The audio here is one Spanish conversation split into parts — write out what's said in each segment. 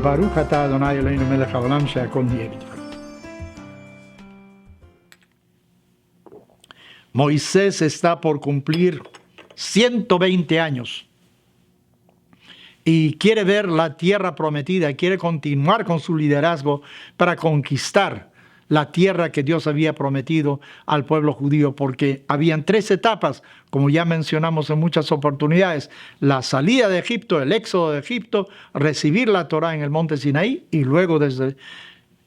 Baruch atah Adonai Eloheinu melech haolam she'akol niyeh b'dvaro. Moisés está por cumplir 120 años y quiere ver la tierra prometida, quiere continuar con su liderazgo para conquistar la tierra que Dios había prometido al pueblo judío, porque habían 3 etapas, como ya mencionamos en muchas oportunidades: la salida de Egipto, el éxodo de Egipto, recibir la Torá en el monte Sinaí y luego desde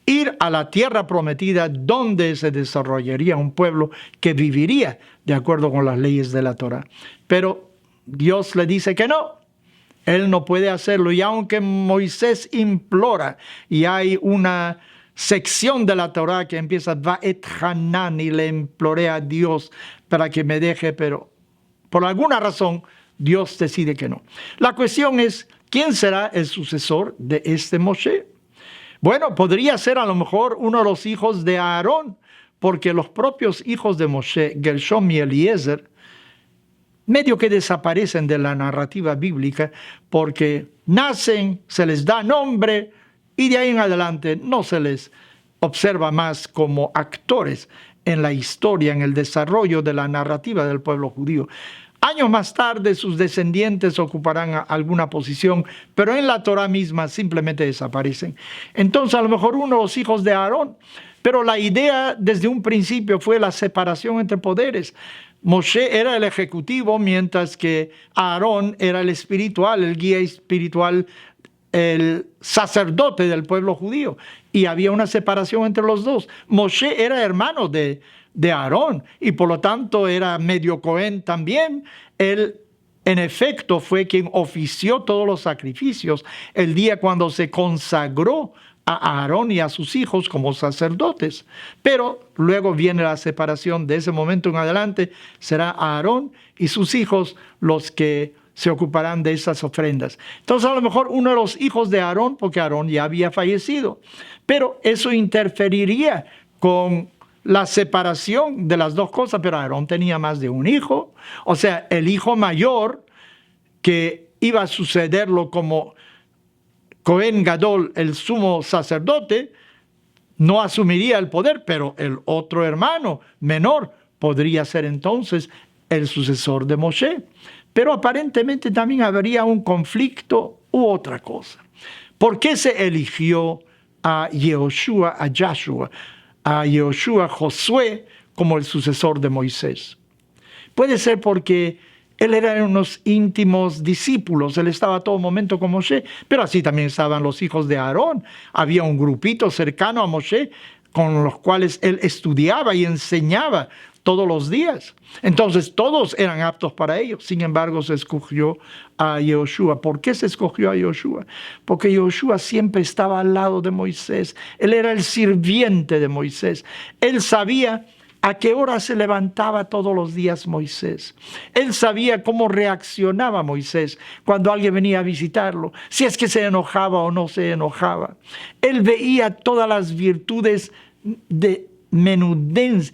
ir a la tierra prometida, donde se desarrollaría un pueblo que viviría de acuerdo con las leyes de la Torá. Pero Dios le dice que no, él no puede hacerlo. Y aunque Moisés implora, y hay una sección de la Torá que empieza Va'et Hanan, y le imploré a Dios para que me deje, pero por alguna razón Dios decide que no. La cuestión es, ¿quién será el sucesor de este Moshe? Bueno, podría ser a lo mejor uno de los hijos de Aarón, porque los propios hijos de Moshe, Gershom y Eliezer, medio que desaparecen de la narrativa bíblica, porque nacen, se les da nombre y de ahí en adelante no se les observa más como actores en la historia, en el desarrollo de la narrativa del pueblo judío. Años más tarde sus descendientes ocuparán alguna posición, pero en la Torá misma simplemente desaparecen. Entonces a lo mejor uno de los hijos de Aarón, pero la idea desde un principio fue la separación entre poderes. Moshe era el ejecutivo, mientras que Aarón era el espiritual, el guía espiritual, el sacerdote del pueblo judío. Y había una separación entre los dos. Moshe era hermano de Aarón y por lo tanto era medio Cohen también. Él en efecto fue quien ofició todos los sacrificios el día cuando se consagró a Aarón y a sus hijos como sacerdotes. Pero luego viene la separación. De ese momento en adelante será Aarón y sus hijos los que se ocuparán de esas ofrendas. Entonces a lo mejor uno de los hijos de Aarón, porque Aarón ya había fallecido, pero eso interferiría con la separación de las dos cosas. Pero Aarón tenía más de un hijo, o sea, el hijo mayor que iba a sucederlo como Cohen Gadol, el sumo sacerdote, no asumiría el poder, pero el otro hermano menor podría ser entonces el sucesor de Moshe. Pero aparentemente también habría un conflicto u otra cosa. ¿Por qué se eligió a Yehoshua, a Yehoshua, Josué, como el sucesor de Moisés? Puede ser porque él era unos íntimos discípulos, él estaba a todo momento con Moshe, pero así también estaban los hijos de Aarón. Había un grupito cercano a Moshe con los cuales él estudiaba y enseñaba todos los días. Entonces todos eran aptos para ello. Sin embargo, se escogió a Yehoshua. ¿Por qué se escogió a Yehoshua? Porque Yehoshua siempre estaba al lado de Moisés. Él era el sirviente de Moisés. Él sabía a qué hora se levantaba todos los días Moisés. Él sabía cómo reaccionaba Moisés cuando alguien venía a visitarlo, si es que se enojaba o no se enojaba. Él veía todas las virtudes de menudez,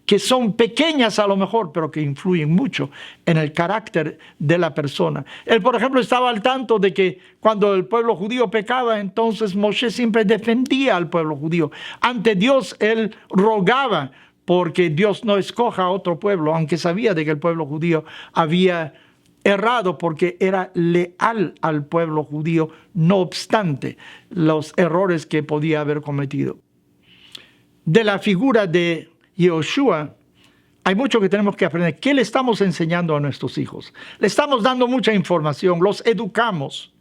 que son pequeñas a lo mejor, pero que influyen mucho en el carácter de la persona. Él, por ejemplo, estaba al tanto de que cuando el pueblo judío pecaba, entonces Moshe siempre defendía al pueblo judío. Ante Dios, él rogaba porque Dios no escoja a otro pueblo, aunque sabía de que el pueblo judío había errado porque era leal al pueblo judío, no obstante los errores que podía haber cometido. De la figura de Yehoshua hay mucho que tenemos que aprender. ¿Qué le estamos enseñando a nuestros hijos? Le estamos dando mucha información, los educamos.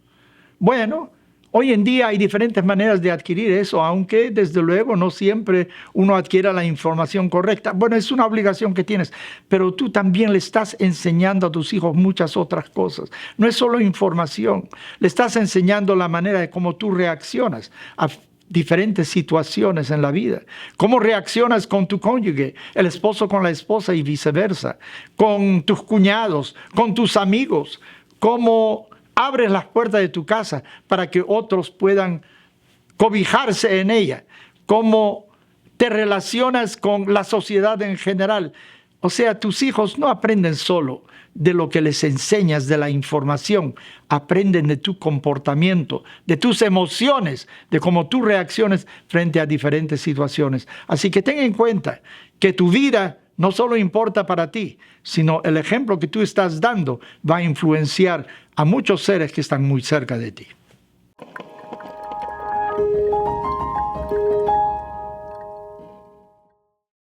Bueno, hoy en día hay diferentes maneras de adquirir eso, aunque desde luego no siempre uno adquiera la información correcta. Bueno, es una obligación que tienes, pero tú también le estás enseñando a tus hijos muchas otras cosas. No es solo información, le estás enseñando la manera de cómo tú reaccionas a diferentes situaciones en la vida. Cómo reaccionas con tu cónyuge, el esposo con la esposa y viceversa, con tus cuñados, con tus amigos, cómo abres las puertas de tu casa para que otros puedan cobijarse en ella, cómo te relacionas con la sociedad en general. O sea, tus hijos no aprenden solo. de lo que les enseñas, de la información. Aprenden de tu comportamiento, de tus emociones, de cómo tú reacciones frente a diferentes situaciones. Así que ten en cuenta que tu vida no solo importa para ti, sino el ejemplo que tú estás dando va a influenciar a muchos seres que están muy cerca de ti.